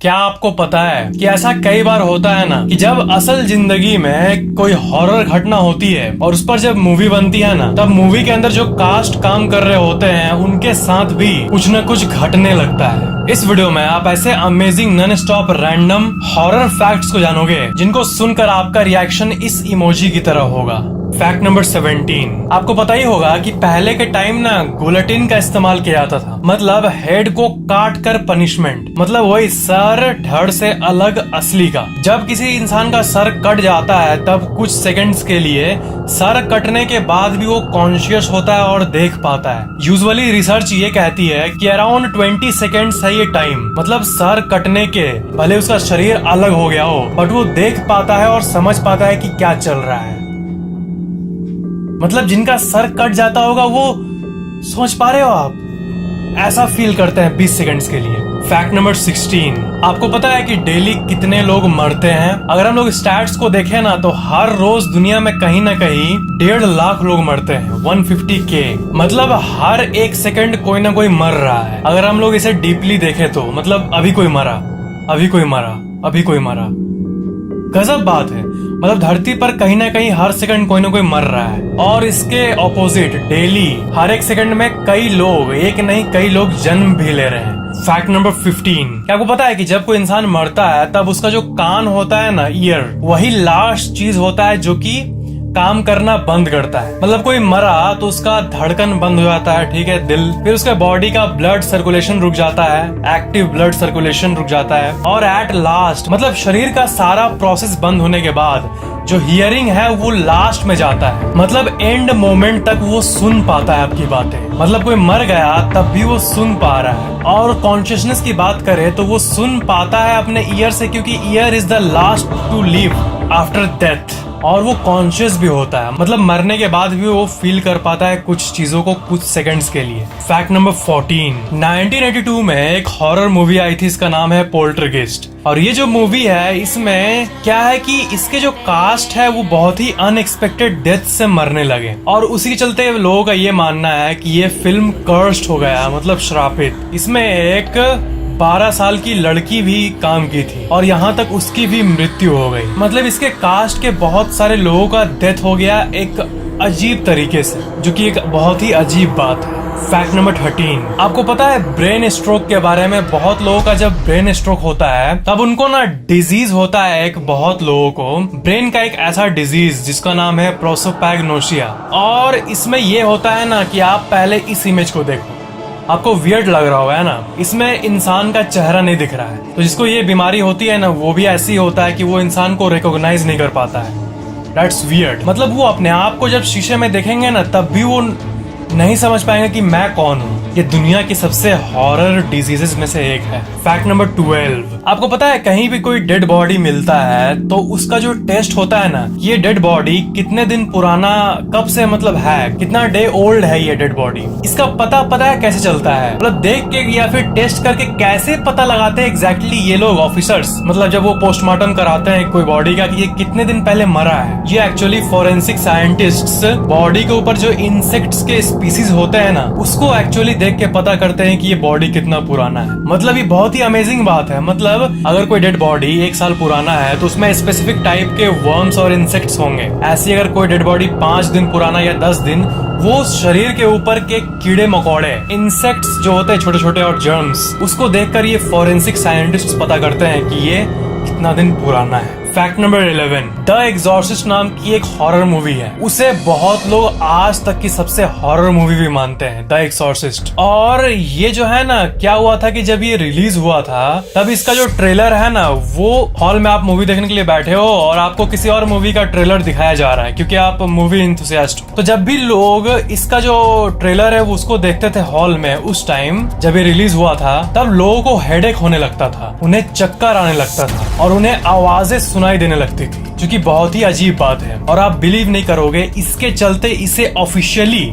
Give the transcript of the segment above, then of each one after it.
क्या आपको पता है कि ऐसा कई बार होता है ना कि जब असल जिंदगी में कोई हॉरर घटना होती है और उस पर जब मूवी बनती है ना, तब मूवी के अंदर जो कास्ट काम कर रहे होते हैं उनके साथ भी कुछ न कुछ घटने लगता है। इस वीडियो में आप ऐसे amazing non stop random horror facts को जानोगे जिनको सुनकर आपका रिएक्शन इस इमोजी की तरह होगा। फैक्ट नंबर 17, आपको पता ही होगा कि पहले के टाइम ना गुलेटिन का इस्तेमाल किया जाता था, मतलब हेड को काट कर पनिशमेंट, मतलब वही सर धड़ से अलग असली का। जब किसी इंसान का सर कट जाता है तब कुछ सेकंड्स के लिए सर कटने के बाद भी वो कॉन्शियस होता है और देख पाता है। यूजुअली रिसर्च ये कहती है कि अराउंड 20 सेकेंड्स है ये टाइम, मतलब सर कटने के भले उसका शरीर अलग हो गया हो बट वो देख पाता है और समझ पाता है कि क्या चल रहा है। मतलब जिनका सर कट जाता होगा वो सोच पा रहे हो आप, ऐसा फील करते हैं 20 सेकंड्स के लिए। फैक्ट नंबर 16, आपको पता है कि डेली कितने लोग मरते हैं? अगर हम लोग स्टैट्स को देखें ना तो हर रोज दुनिया में कहीं ना कहीं 1.5 लाख लोग मरते हैं, 150K, मतलब हर एक सेकंड कोई ना कोई मर रहा है। अगर हम लोग इसे डीपली देखें तो मतलब अभी कोई मरा, अभी कोई मरा, अभी कोई मरा, गजब बात है। मतलब धरती पर कहीं ना कहीं हर सेकंड कोई ना कोई मर रहा है। और इसके ऑपोजिट डेली हर एक सेकंड में कई लोग, एक नहीं कई लोग जन्म भी ले रहे हैं। फैक्ट नंबर 15, क्या आपको पता है कि जब कोई इंसान मरता है तब उसका जो कान होता है ना, ईयर, वही लास्ट चीज होता है जो कि काम करना बंद करता है। मतलब कोई मरा तो उसका धड़कन बंद हो जाता है, ठीक है, दिल, फिर उसके बॉडी का ब्लड सर्कुलेशन रुक जाता है, एक्टिव ब्लड सर्कुलेशन रुक जाता है, और एट लास्ट मतलब शरीर का सारा प्रोसेस बंद होने के बाद जो हियरिंग है वो लास्ट में जाता है, मतलब एंड मोमेंट तक वो सुन पाता है आपकी बातें। मतलब कोई मर गया तब भी वो सुन पा रहा है। और कॉन्शियसनेस की बात करें तो वो सुन पाता है अपने ईयर से, क्योंकि ear is the last to live after death, और वो कॉन्शियस भी होता है, मतलब मरने के बाद भी वो फील कर पाता है कुछ चीजों को कुछ सेकंड्स के लिए। फैक्ट नंबर 14, 1982 में एक हॉरर मूवी आई थी, इसका नाम है पोल्टरगेस्ट। और ये जो मूवी है इसमें क्या है कि इसके जो कास्ट है वो बहुत ही अनएक्सपेक्टेड डेथ से मरने लगे, और उसी के चलते लोगों का ये मानना है कि ये फिल्म कर्स्ड हो गया, मतलब श्रापित। इसमें एक 12 साल की लड़की भी काम की थी और यहाँ तक उसकी भी मृत्यु हो गई। मतलब इसके कास्ट के बहुत सारे लोगों का डेथ हो गया एक अजीब तरीके से, जो कि एक बहुत ही अजीब बात है। फैक्ट नंबर 13, आपको पता है ब्रेन स्ट्रोक के बारे में? बहुत लोगों का जब ब्रेन स्ट्रोक होता है तब उनको ना डिजीज होता है एक, बहुत लोगों को ब्रेन का एक ऐसा डिजीज जिसका नाम है प्रोसोपैग्नोसिया। और इसमें ये होता है ना कि आप पहले इस इमेज को देखो, आपको वियर्ड लग रहा होगा है ना, इसमें इंसान का चेहरा नहीं दिख रहा है। तो जिसको ये बीमारी होती है ना वो भी ऐसी होता है कि वो इंसान को रिकॉग्नाइज नहीं कर पाता है। That's weird. मतलब वो अपने आप को जब शीशे में देखेंगे ना तब भी वो नहीं समझ पाएंगे कि मैं कौन हूँ। ये दुनिया की सबसे हॉरर डिजीजेस में से एक है। फैक्ट नंबर 12, आपको पता है कहीं भी कोई डेड बॉडी मिलता है तो उसका जो टेस्ट होता है ना, ये डेड बॉडी कितने दिन पुराना, कब से मतलब है, कितना डे ओल्ड है ये डेड बॉडी, इसका पता है कैसे चलता है? मतलब देख के या फिर टेस्ट करके कैसे पता लगाते हैं एग्जैक्टली ये लोग ऑफिसर्स, मतलब जब वो पोस्टमार्टम कराते हैं कोई बॉडी का कि ये कितने दिन पहले मरा है। ये एक्चुअली फॉरेंसिक साइंटिस्ट्स बॉडी के ऊपर जो इंसेक्ट्स के स्पीसीज होते हैं ना उसको एक्चुअली देख के पता करते हैं कि ये बॉडी कितना पुराना है। मतलब ये बहुत ही अमेजिंग बात है। मतलब अगर कोई डेड बॉडी 1 साल पुराना है तो उसमें स्पेसिफिक टाइप के वर्म्स और इंसेक्ट्स होंगे। ऐसी अगर कोई डेड बॉडी 5 दिन पुराना या 10 दिन, वो शरीर के ऊपर के कीड़े मकोड़े, इंसेक्ट्स जो होते हैं छोटे छोटे और जर्म्स, उसको देखकर ये फॉरेंसिक साइंटिस्ट पता करते हैं कि ये कितना दिन पुराना है। फैक्ट नंबर 11, द एग्जॉर्सिस्ट नाम की एक हॉरर मूवी है, उसे बहुत लोग आज तक की सबसे हॉरर मूवी भी मानते हैं, द एग्जॉर्सिस्ट। और ये जो है ना, क्या हुआ था कि जब ये रिलीज हुआ था तब इसका जो ट्रेलर है ना, वो हॉल में आप मूवी देखने के लिए बैठे हो और आपको किसी और मूवी का ट्रेलर दिखाया जा रहा है क्योंकि आप मूवी इंथुसियास्ट हो। तो जब भी लोग इसका जो ट्रेलर है वो उसको देखते थे हॉल में, उस टाइम जब ये रिलीज हुआ था तब लोगों को हेडेक होने लगता था, उन्हें चक्कर आने लगता था और उन्हें आवाजें सुनाई देने लगती थी, जो कि बहुत ही अजीब बात है। और आप बिलीव नहीं करोगे, इसके चलते इसे ऑफिशियली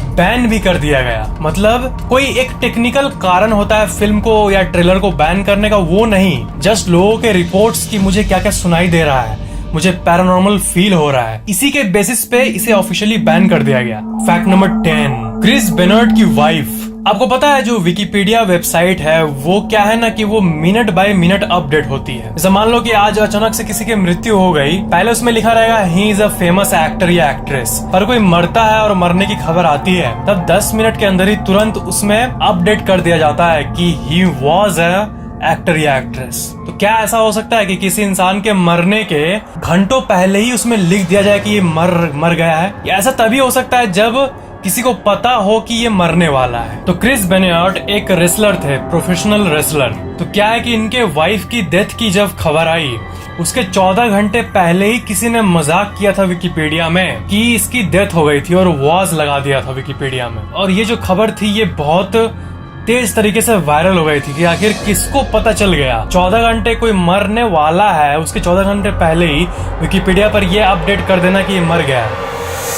बैन भी कर दिया गया। मतलब कोई एक टेक्निकल कारण होता है फिल्म को या ट्रेलर को बैन करने का, वो नहीं, जस्ट लोगों के रिपोर्ट्स की मुझे क्या क्या सुनाई दे रहा है, मुझे पैरानॉर्मल फील हो रहा है, इसी के बेसिस पे इसे ऑफिशियली बैन कर दिया गया। फैक्ट नंबर 10, क्रिस बेनर्ट की वाइफ आपको पता है जो विकिपीडिया वेबसाइट है वो क्या है ना कि वो मिनट बाय मिनट अपडेट होती है। जैसे मान लो कि आज अचानक से किसी की मृत्यु हो गई, पहले उसमें लिखा रहेगा he is a famous actor या एक्ट्रेस। पर कोई मरता है और मरने की खबर आती है तब 10 मिनट के अंदर ही तुरंत उसमें अपडेट कर दिया जाता है कि ही वॉज अ एक्टर या एक्ट्रेस। तो क्या ऐसा हो सकता है कि किसी इंसान के मरने के घंटों पहले ही उसमें लिख दिया जाए कि ये मर गया है? या ऐसा तभी हो सकता है जब किसी को पता हो कि ये मरने वाला है। तो क्रिस बेनियर्ट एक रेसलर थे, प्रोफेशनल रेसलर। तो क्या है कि इनके वाइफ की डेथ की जब खबर आई उसके 14 घंटे पहले ही किसी ने मजाक किया था विकिपीडिया में कि इसकी डेथ हो गई थी और वॉज लगा दिया था विकिपीडिया में। और ये जो खबर थी ये बहुत तेज तरीके से वायरल हो गई थी कि आखिर किसको पता चल गया 14 घंटे कोई मरने वाला है, उसके 14 घंटे पहले ही विकिपीडिया पर ये अपडेट कर देना कि ये मर गया है।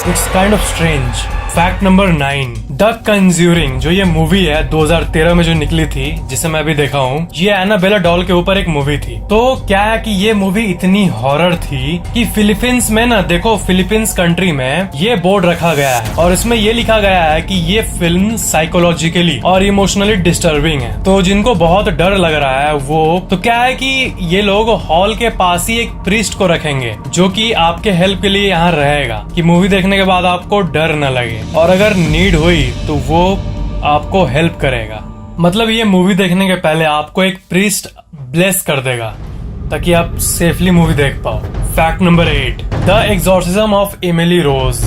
It's kind of strange. Fact number 9, the conjuring, जो ये मूवी है 2013 में जो निकली थी, जिसे मैं अभी देखा हूँ, ये एनाबेला डॉल के ऊपर एक मूवी थी। तो क्या है कि ये मूवी इतनी हॉरर थी कि फिलीपींस में ना, देखो फिलीपींस कंट्री में ये बोर्ड रखा गया है और इसमें ये लिखा गया है कि ये फिल्म साइकोलॉजिकली और इमोशनली डिस्टर्बिंग है। तो जिनको बहुत डर लग रहा है वो, तो क्या है कि ये लोग हॉल के पास ही एक प्रीस्ट को रखेंगे जो कि आपके हेल्प के लिए यहाँ रहेगा कि मूवी देखने के बाद आपको डर न लगे और अगर नीड हुई तो वो आपको हेल्प करेगा। मतलब ये मूवी देखने के पहले आपको एक प्रीस्ट ब्लेस कर देगा ताकि आप सेफली मूवी देख पाओ। Fact number 8, the exorcism of Emily Rose,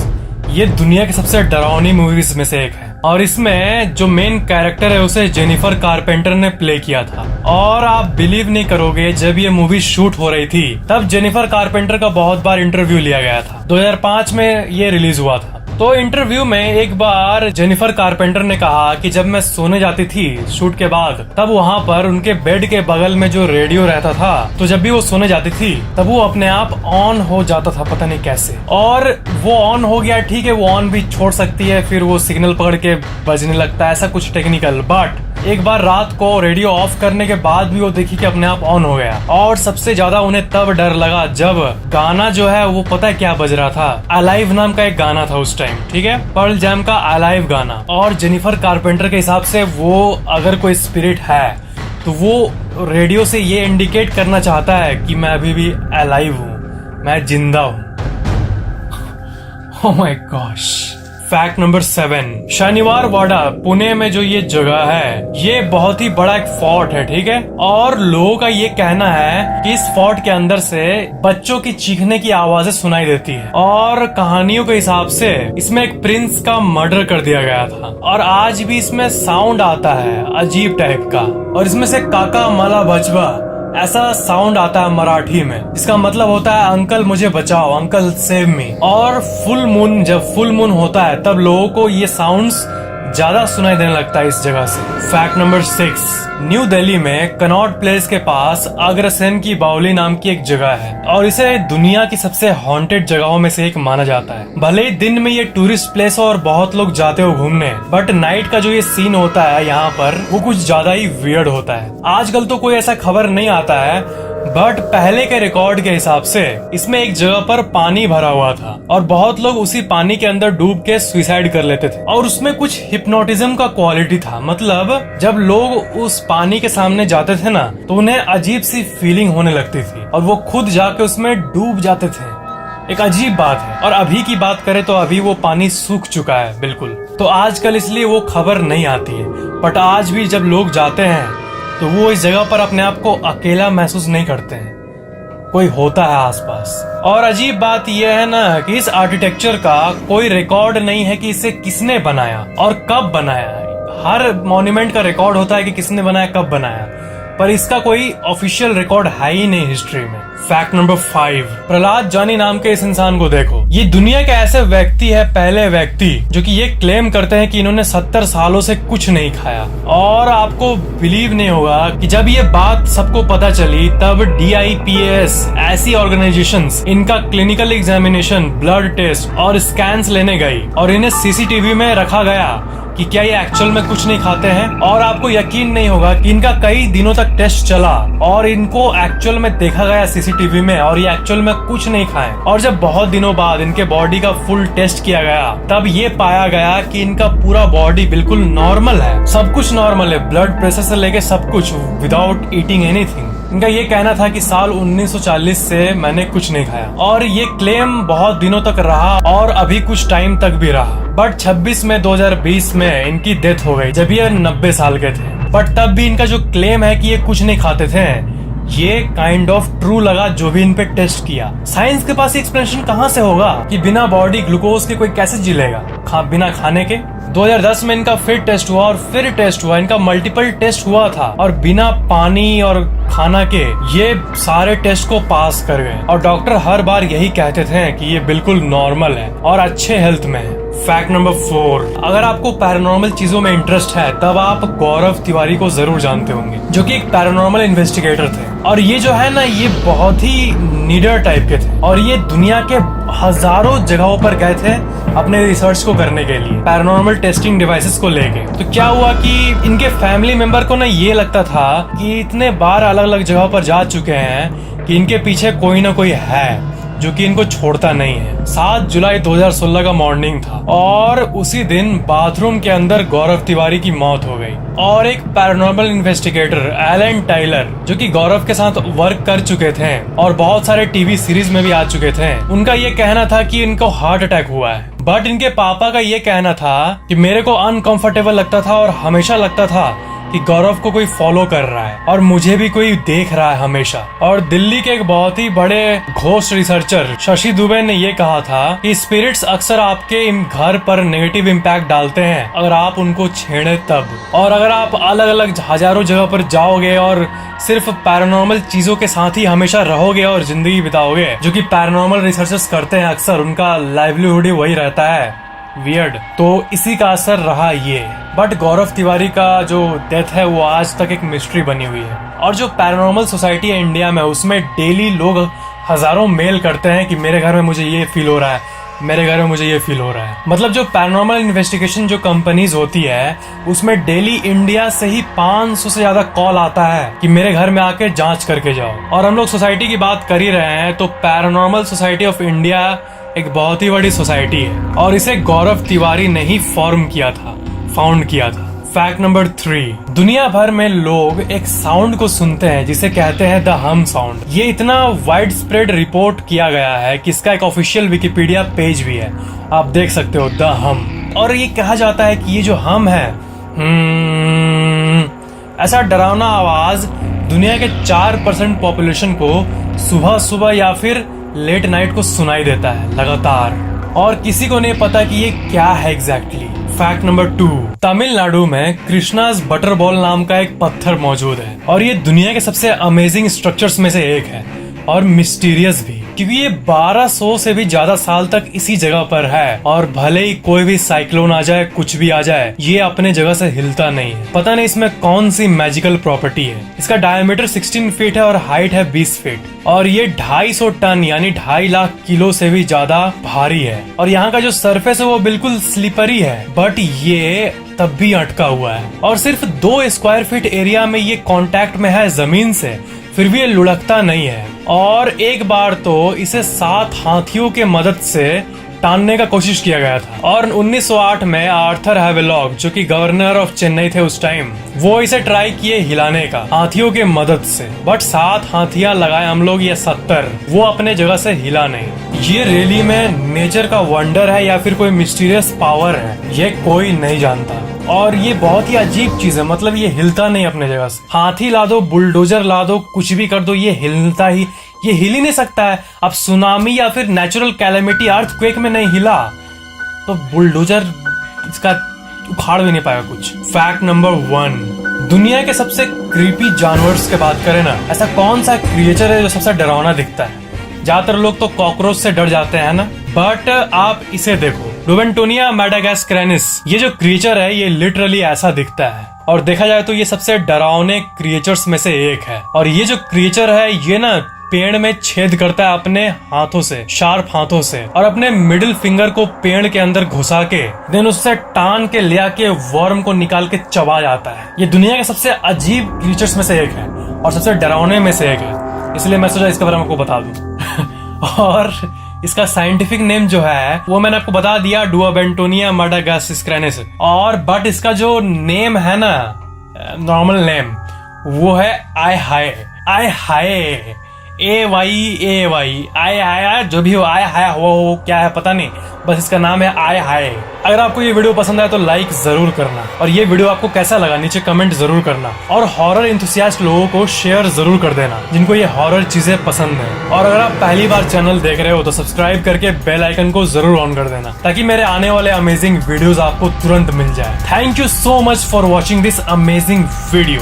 ये दुनिया की सबसे डरावनी मूवीज में से एक है और इसमें जो मेन कैरेक्टर है उसे जेनिफर कारपेंटर ने प्ले किया था। और आप बिलीव नहीं करोगे, जब ये मूवी शूट हो रही थी तब जेनिफर कारपेंटर का बहुत बार इंटरव्यू लिया गया था। 2005 में ये रिलीज हुआ था। तो इंटरव्यू में एक बार जेनिफर कारपेंटर ने कहा कि जब मैं सोने जाती थी शूट के बाद तब वहाँ पर उनके बेड के बगल में जो रेडियो रहता था, तो जब भी वो सोने जाती थी तब वो अपने आप ऑन हो जाता था, पता नहीं कैसे। और वो ऑन हो गया, ठीक है, वो ऑन भी छोड़ सकती है, फिर वो सिग्नल पकड़ के बजने लगता है, ऐसा कुछ टेक्निकल। बट एक बार रात को रेडियो ऑफ करने के बाद भी वो देखी कि अपने आप ऑन हो गया। और सबसे ज्यादा उन्हें तब डर लगा जब गाना जो है वो पता है क्या बज रहा था, अलाइव नाम का एक गाना था उस टाइम, ठीक है, पर्ल जैम का अलाइव गाना। और जेनिफर कारपेंटर के हिसाब से वो अगर कोई स्पिरिट है तो वो रेडियो से ये इंडिकेट करना चाहता है कि मैं अभी भी अलाइव हूँ, मैं जिंदा हूँ। Oh my gosh. Fact number 7, शनिवार वाड़ा पुणे में जो ये जगह है ये बहुत ही बड़ा एक फोर्ट है, ठीक है। और लोगों का ये कहना है कि इस फोर्ट के अंदर से बच्चों की चीखने की आवाजें सुनाई देती है। और कहानियों के हिसाब से इसमें एक प्रिंस का मर्डर कर दिया गया था और आज भी इसमें साउंड आता है अजीब टाइप का। और इसमें से काका मला बचवा ऐसा साउंड आता है मराठी में, इसका मतलब होता है अंकल मुझे बचाओ, अंकल सेव मी। और फुल मून, जब फुल मून होता है तब लोगों को ये साउंड्स ज्यादा सुनाई देने लगता है इस जगह से। फैक्ट नंबर 6, न्यू दिल्ली में कनॉट प्लेस के पास अग्रसेन की बावली नाम की एक जगह है और इसे दुनिया की सबसे हॉन्टेड जगहों में से एक माना जाता है। भले ही दिन में ये टूरिस्ट प्लेस और बहुत लोग जाते हो घूमने, बट नाइट का जो ये सीन होता है यहाँ पर वो कुछ ज्यादा ही वियर्ड होता है। आजकल तो कोई ऐसा खबर नहीं आता है, बट पहले के रिकॉर्ड के हिसाब से इसमें एक जगह पर पानी भरा हुआ था और बहुत लोग उसी पानी के अंदर डूब के सुसाइड कर लेते थे। और उसमें कुछ हिप्नोटिज्म का क्वालिटी था, मतलब जब लोग उस पानी के सामने जाते थे ना तो उन्हें अजीब सी फीलिंग होने लगती थी और वो खुद जाके उसमें डूब जाते थे। एक अजीब बात है। और अभी की बात करें तो अभी वो पानी सूख चुका है बिल्कुल, तो आजकल इसलिए वो खबर नहीं आती है। बट आज भी जब लोग जाते हैं तो वो इस जगह पर अपने आप को अकेला महसूस नहीं करते हैं, कोई होता है आसपास। और अजीब बात यह है ना कि इस आर्किटेक्चर का कोई रिकॉर्ड नहीं है कि इसे किसने बनाया और कब बनाया। हर मॉन्यूमेंट का रिकॉर्ड होता है कि किसने बनाया, कब बनाया, पर इसका कोई ऑफिशियल रिकॉर्ड है ही नहीं हिस्ट्री में। फैक्ट नंबर 5, प्रहलाद जानी नाम के इस इंसान को देखो। ये दुनिया के ऐसे व्यक्ति है, पहले व्यक्ति जो कि ये क्लेम करते हैं कि इन्होंने 70 सालों से कुछ नहीं खाया। और आपको बिलीव नहीं होगा कि जब ये बात सबको पता चली तब DIPAS ऐसी ऑर्गेनाइजेशंस इनका क्लिनिकल एग्जामिनेशन, ब्लड टेस्ट और स्कैन्स लेने गई और इन्हें CCTV में रखा गया कि क्या ये एक्चुअल में कुछ नहीं खाते हैं। और आपको यकीन नहीं होगा कि इनका कई दिनों तक टेस्ट चला और इनको एक्चुअल में देखा गया सीसीटीवी में, और ये एक्चुअल में कुछ नहीं खाए। और जब बहुत दिनों बाद इनके बॉडी का फुल टेस्ट किया गया, तब ये पाया गया कि इनका पूरा बॉडी बिल्कुल नॉर्मल है, सब कुछ नॉर्मल है, ब्लड प्रेशर से लेके सब कुछ, विदाउट ईटिंग एनीथिंग। इनका ये कहना था कि साल 1940 से मैंने कुछ नहीं खाया, और ये क्लेम बहुत दिनों तक रहा और अभी कुछ टाइम तक भी रहा। बट 26 मई 2020 में इनकी डेथ हो गई जब ये 90 साल के थे। बट तब भी इनका जो क्लेम है कि ये कुछ नहीं खाते थे, ये काइंड ऑफ ट्रू लगा जो भी इन पे टेस्ट किया। साइंस के पास एक्सप्लेनेशन कहाँ से होगा कि बिना बॉडी ग्लूकोज के कोई कैसे जी लेगा बिना खाने के। 2010 में इनका फिर टेस्ट हुआ और फिर टेस्ट हुआ, इनका मल्टीपल टेस्ट हुआ था, और बिना पानी और खाना के ये सारे टेस्ट को पास कर गए। और डॉक्टर हर बार यही कहते थे कि ये बिल्कुल नॉर्मल है और अच्छे हेल्थ में है। फैक्ट नंबर 4, अगर आपको पैरानॉर्मल चीजों में इंटरेस्ट है तब आप गौरव तिवारी को जरूर जानते होंगे, जो कि एक पैरानॉर्मल इन्वेस्टिगेटर थे। और ये जो है ना, ये बहुत ही नीडर टाइप के थे, और ये दुनिया के हजारों जगहों पर गए थे अपने रिसर्च को करने के लिए, पैरानॉर्मल टेस्टिंग डिवाइसेस को लेके। तो क्या हुआ कि इनके फैमिली मेंबर को ना ये लगता था कि इतने बार अलग अलग जगहों पर जा चुके हैं कि इनके पीछे कोई ना कोई है जो कि इनको छोड़ता नहीं है। 7 जुलाई 2016 का मॉर्निंग था, और उसी दिन बाथरूम के अंदर गौरव तिवारी की मौत हो गई। और एक पैरानॉर्मल इन्वेस्टिगेटर एलन टाइलर, जो कि गौरव के साथ वर्क कर चुके थे और बहुत सारे टीवी सीरीज में भी आ चुके थे, उनका ये कहना था कि इनको हार्ट अटैक हुआ है। बट इनके पापा का ये कहना था कि मेरे को अनकंफर्टेबल लगता था और हमेशा लगता था कि गौरव को कोई फॉलो कर रहा है और मुझे भी कोई देख रहा है हमेशा। और दिल्ली के एक बहुत ही बड़े घोस्ट रिसर्चर शशि दुबे ने ये कहा था कि स्पिरिट्स अक्सर आपके घर पर नेगेटिव इम्पैक्ट डालते हैं अगर आप उनको छेड़े तब। और अगर आप अलग अलग हजारों जगह पर जाओगे और सिर्फ पैरानॉर्मल चीजों के साथ ही हमेशा रहोगे और जिंदगी बिताओगे, जो कि पैरानॉर्मल रिसर्चर्स करते हैं अक्सर, उनका लाइवलीहुड ही वही रहता है, वियर्ड, तो इसी का असर रहा ये। बट गौरव तिवारी का जो डेथ है वो आज तक एक मिस्ट्री बनी हुई है। और जो पैरानॉर्मल सोसाइटी है इंडिया में, उसमें डेली लोग हजारों मेल करते हैं कि मेरे घर में मुझे ये फील हो रहा है, मेरे घर में मुझे ये फील हो रहा है। मतलब जो पैरानॉर्मल इन्वेस्टिगेशन जो कंपनीज होती है, उसमें डेली इंडिया से ही 500 से ज्यादा कॉल आता है कि मेरे घर में आके जांच करके जाओ। और हम लोग सोसाइटी की बात कर ही रहे हैं, तो पैरानॉर्मल सोसाइटी ऑफ इंडिया एक बहुत ही बड़ी सोसाइटी है, और इसे गौरव तिवारी ने ही फाउंड किया था। फैक्ट नंबर 3, दुनिया भर में लोग एक साउंड को सुनते हैं जिसे कहते हैं द हम साउंड। ये इतना वाइड स्प्रेड रिपोर्ट किया गया है कि इसका एक ऑफिशियल विकिपीडिया पेज भी है, आप देख सकते हो, द हम। और ये कहा जाता है कि ये जो हम है, ऐसा डरावना आवाज दुनिया के 4% पॉपुलेशन को सुबह सुबह या फिर लेट नाइट को सुनाई देता है लगातार, और किसी को नहीं पता कि ये क्या है एग्जैक्टली। फैक्ट नंबर 2, तमिलनाडु में कृष्णाज बटर बॉल नाम का एक पत्थर मौजूद है, और ये दुनिया के सबसे अमेजिंग स्ट्रक्चर्स में से एक है, और मिस्टीरियस भी, क्योंकि ये 1200 से भी ज्यादा साल तक इसी जगह पर है, और भले ही कोई भी साइक्लोन आ जाए, कुछ भी आ जाए, ये अपने जगह से हिलता नहीं है। पता नहीं इसमें कौन सी मैजिकल प्रॉपर्टी है। इसका डायमीटर 16 फीट है और हाइट है 20 फीट, और ये 250 टन यानी 2.5 लाख किलो से भी ज्यादा भारी है। और यहाँ का जो सरफेस है वो बिल्कुल स्लिपरी है, बट ये तब भी अटका हुआ है, और सिर्फ 2 स्क्वायर फीट एरिया में ये कांटेक्ट में है जमीन से, फिर भी ये लुढ़कता नहीं है। और एक बार तो इसे 7 हाथियों के मदद से टानने का कोशिश किया गया था, और 1908 में आर्थर हैवेलॉक, जो कि गवर्नर ऑफ चेन्नई थे उस टाइम, वो इसे ट्राई किए हिलाने का हाथियों के मदद से, बट 7 हाथियां लगाए हम लोग या 70, वो अपने जगह से हिला नहीं। ये रियली में नेचर का वंडर है या फिर कोई मिस्टीरियस पावर है, ये कोई नहीं जानता। और ये बहुत ही अजीब चीज है, मतलब ये हिलता नहीं अपने जगह से। हाथी ला दो, बुलडोजर ला दो, कुछ भी कर दो, ये हिल ही नहीं सकता है। अब सुनामी या फिर नेचुरल कैलेमिटी अर्थक्वेक में नहीं हिला तो बुलडोजर इसका उखाड़ भी नहीं पाएगा कुछ। फैक्ट नंबर 1, दुनिया के सबसे क्रीपी जानवर्स के बात करें ना, ऐसा कौन सा क्रिएचर है जो सबसे डरावना दिखता है? ज्यादातर लोग तो कॉकरोच से डर जाते हैं ना, बट आप इसे देखो, रुबेंटोनिया मैडागास्करेनिस, ये जो क्रिएचर है ये लिटरली ऐसा दिखता है, और देखा जाए तो ये सबसे डरावने क्रिएचर्स में से एक है। और ये जो क्रिएचर है ये ना पेड़ में छेद करता है अपने हाथों से, शार्प हाथों से, और अपने मिडिल फिंगर को पेड़ के अंदर घुसा के देन उससे टान के ले आके वर्म को निकाल के चबा जाता है। ये दुनिया के सबसे अजीब क्रीचर्स में से एक है और सबसे डरावने में से एक है, इसलिए मैं सोचा इसके बारे में आपको बता दूं। और इसका साइंटिफिक नेम जो है वो मैंने आपको बता दिया, डुओबेंटोनिया माडागास्करेनेस। और बट इसका जो नेम है ना, नॉर्मल नेम, वो है आई हाय। आई हाय, AYAY, आय हाय, जो भी हो, आय हाय हो क्या है पता नहीं, बस इसका नाम है आय हाय। अगर आपको ये वीडियो पसंद आया तो लाइक जरूर करना, और ये वीडियो आपको कैसा लगा नीचे कमेंट जरूर करना, और हॉरर इंथुसियास्ट लोगों को शेयर जरूर कर देना जिनको ये हॉरर चीजें पसंद है। और अगर आप पहली बार चैनल देख रहे हो तो सब्सक्राइब करके बेल आइकन को जरूर ऑन कर देना ताकि मेरे आने वाले अमेजिंग वीडियोस आपको तुरंत मिल जाए। Thank you so much for watching this amazing video.